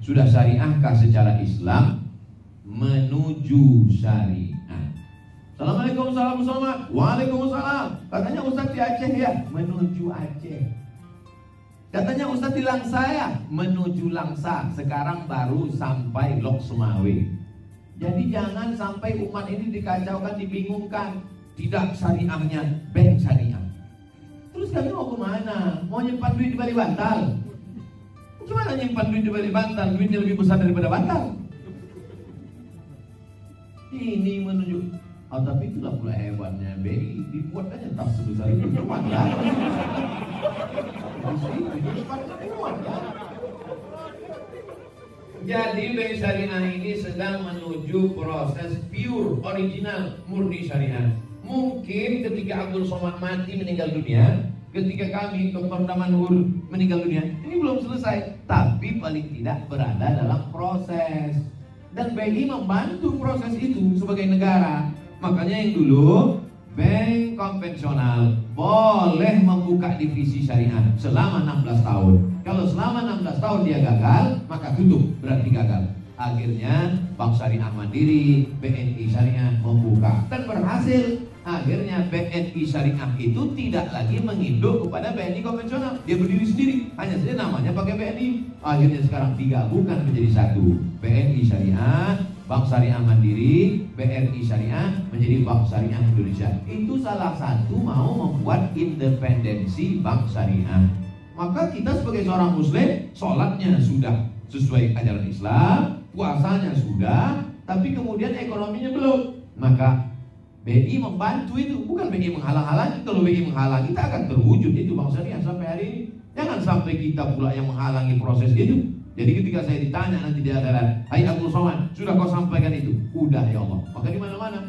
Sudah syariahkah secara Islam? Menuju syariah. Assalamualaikum, salam Somad. Waalaikumsalam. Katanya Ustaz di Aceh ya, menuju Aceh. Katanya Ustaz di Langsa ya, menuju Langsa. Sekarang baru sampai Lok Sumawe. Jadi jangan sampai umat ini dikacaukan, dibingungkan. Tidak syariahnya, bank syariah. Terus kami mau kemana? Mau nyimpan duit di Bali Bantal? Gimana nyimpan duit di Bali Bantal? Duitnya lebih besar daripada Bantal. Ini menunjuk. Oh, tapi itulah pula hebatnya BI, dibuat aja tas sebesar itu, muat kan? Jadi BI Syariah ini sedang menuju proses pure, original, murni syariah. Mungkin ketika Abdul Somad mati meninggal dunia, ketika kami Dr. Damanhur meninggal dunia, ini belum selesai, tapi paling tidak berada dalam proses. Dan BI membantu proses itu sebagai negara. Makanya yang dulu bank konvensional boleh membuka divisi syariah selama 16 tahun. Kalau selama 16 tahun dia gagal, maka tutup, berarti gagal. Akhirnya Bank Syariah Mandiri, BNI Syariah membuka dan berhasil. Akhirnya BNI Syariah itu tidak lagi menginduk kepada BNI konvensional. Dia berdiri sendiri, hanya saja namanya pakai BNI. Akhirnya sekarang digabungkan menjadi satu, BNI Syariah, Bank Syariah Mandiri, BRI Syariah menjadi Bank Syariah Indonesia. Itu salah satu mau membuat independensi Bank Syariah. Maka kita sebagai seorang muslim, sholatnya sudah sesuai ajaran Islam, puasanya sudah, tapi kemudian ekonominya belum. Maka BI membantu itu, bukan BI menghalang-halangi. Kalau BI menghalangi, kita akan terwujud itu Bank Syariah sampai hari ini. Jangan sampai kita pula yang menghalangi proses itu. Jadi ketika saya ditanya nanti di akhirat, hai Abdul Somad, sudah kau sampaikan itu? Udah ya Allah. Maka di mana-mana.